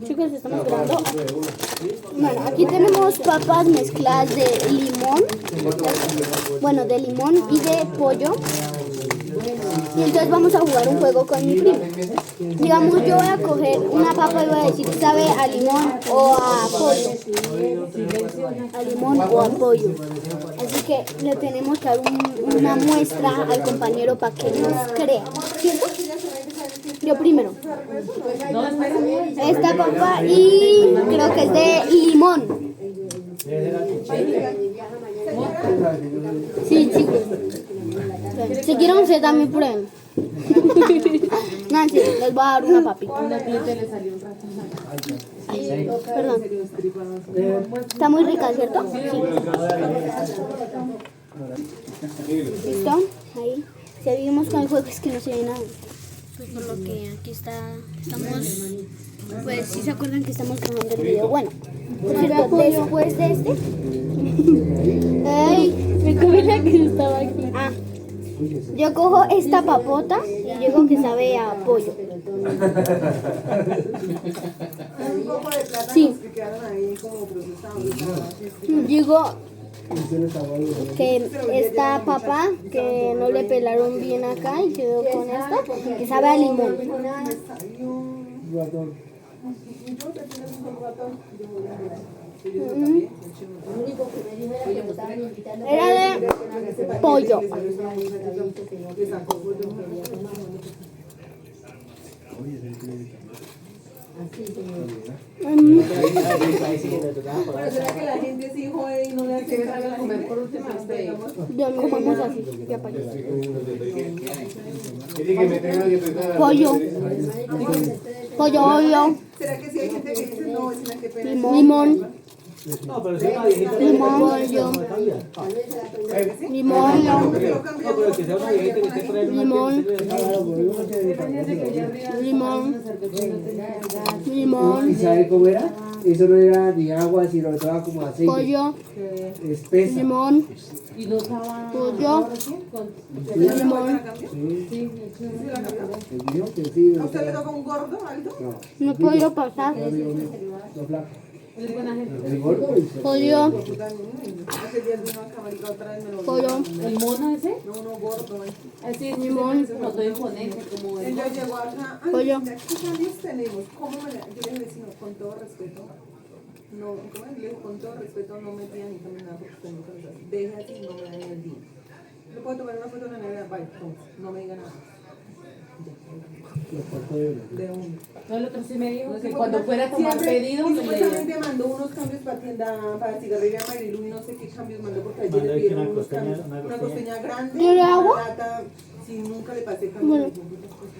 Chicos, estamos grabando. Bueno, aquí tenemos papas mezcladas de limón. Bueno, de limón y de pollo. Y entonces vamos a jugar un juego con mi primo. Digamos, yo voy a coger una papa y voy a decir si sabe a limón o a pollo. A limón o a pollo. Así que le tenemos que dar una muestra al compañero para que nos crea. ¿Cierto? Yo primero. Esta papa y creo que es de limón. Sí, chicos. Si quieren ustedes también prueben. Nancy, les voy a dar una papita. Ay, perdón. Está muy rica, ¿cierto? Sí. ¿Listo? Ahí. Seguimos con el juego, es que no se ve nada. Pues por lo que aquí estamos, pues si se acuerdan que estamos grabando el video. Bueno, por cierto, después de este. Ay, me comí la que estaba aquí. Ah, yo cojo esta papota y digo que sabe a pollo. Sí. Digo que esta papa que no le pelaron bien acá y quedó con esta que sabe a limón. Era de pollo. ¿Será que la gente sí jode y no le hace nada a comer por última vez? Ya no comemos así, ya para allá. Pollo. Pollo. ¿Será que sí hay gente que dice no, es la que pena? Limón. No, pero si es una viejita, Limón, pollo. Limón. No, pero que sea una viejita que esté por ahí en una Limón. Limón. Limón. ¿Y sabe cómo era? Eso no era ni agua, sino estaba como aceite. Pollo. Espesa. Limón. Pollo. Limón. El mío que sí. ¿A usted le toca un gordo algo? No puedo pasar. Los flacos. El gordo. Pollo. Hace días vino a Camarica otra vez me lo Pollo. ¿El mono ese? No, uno gordo. Así es, Limón. no estoy imponente como el Entonces llegó acá. Ay, Pollo. mira, ¿qué cambios tenemos? ¿Cómo me la...? Yo le dije, vecino, con todo respeto. No, ¿cómo es? Le digo, con todo respeto, no me pidan ni tomen nada porque usted nunca los hace. Deje así y no me den el día. ¿Le puedo tomar una foto en la nevera? Vaya, no me diga nada. De uno. No, el otro sí me dijo No que sé, cuando fuera a tomar siempre- pedido y me le supuestamente mandó unos cambios para tienda, para cigarrería Marilu y no sé qué cambios mandó porque ayer Mandó le pidieron una unos costeña- cambios. una Una costeña grande, ¿Quiere agua? una lata, si nunca le pasé cambio. Bueno,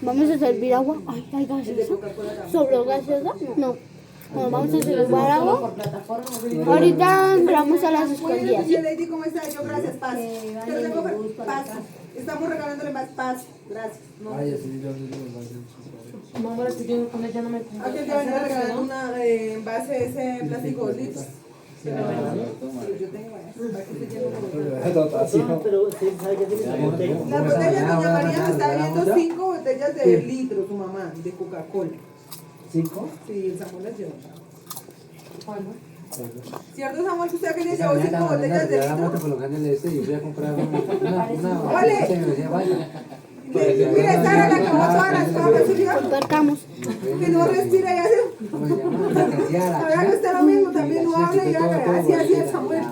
vamos a servir agua. Ay, hay El de gaseosa. Coca-Cola también. ¿Sobró gaseosa? No. Bueno, vamos a servir por agua. plataforma. Ahorita entramos a las Buenas escondidas. noches, Lady, ¿cómo está? Yo, gracias, paz. Pero tengo paz. Estamos regalándole más paz. Gracias. No. Ay, así yo No, ahora sí yo con ella no me Aquel día venía regalando una envase de ese plástico 2 litros. Sí, yo tengo para que se llene como- No, pero sí, ¿sabe qué tiene esa botella? La botella doña María me está vendiendo 5 botellas de litro, su mamá, de Coca-Cola. ¿5? Sí, el Samuel las llevó. ¿Cierto, Samuel, que usted que le llevó 5 botellas de litro? Colocándole esto y fui a comprar una. Vale. Se me decía, vaya. Mira, Sara la acabó todas las papas, ¿sí? Cortamos. Que no respira y hace. ¿Cómo se llama? La Casiara. Ahora que usted lo mismo, también no habla y haga así, así el Samuel.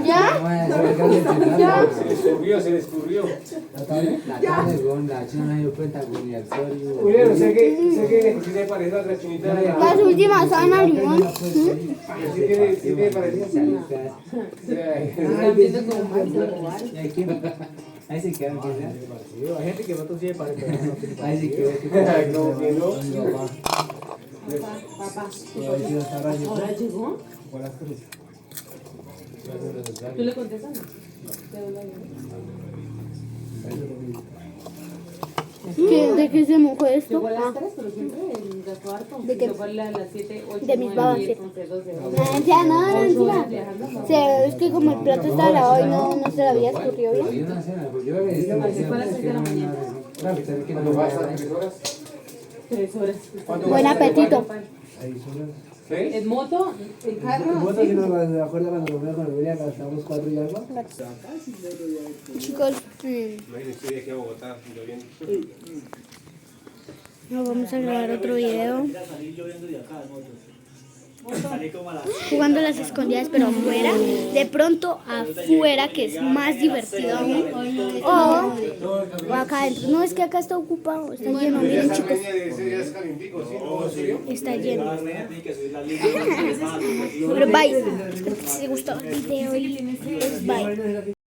¿Ya? Se le escurrió. La tarde con la china no dio cuenta con el accesorio. Julio, sé que sí se parece a otra chinita de Las últimas saben a limón. Sí tiene parecido. Ahí se quedan, Hay gente que no sí parece. ahí se quedó. No, que no. Papá, Ahora ¿ahora llegó? Buenas tardes. ¿Tú le contestas? ¿De qué se mojó esto? Llegó a las Ah, 3, pero siempre gastó harto. ¿De qué? Llegó a las 7, 8, De mis 9, babas, 10, sí. 11, 12, ya no, mentira. O sea, es que como el plato estaba lavado y no se le había escurrido bien. Yo no sé, porque yo había visto Así fue a las 6 de la mañana. Claro, que también que no ¿Cuándo me vas a va a 3 horas? 3 horas. Buen apetito. ¿Sí? En moto, en carro, ¿Vos sí. si no me acuerdo cuando nos veo con el William, gastamos 4 y algo? Chicos, Imagínense, estoy aquí a Bogotá, lloviendo. nos vamos a grabar otro video. Jugando las escondidas, pero afuera. De pronto afuera, que es más divertido aún. O acá adentro. No, es que acá está ocupado. Está lleno, miren chicos. Está lleno. Pero bye. Espero que les haya gustado el video y pues bye.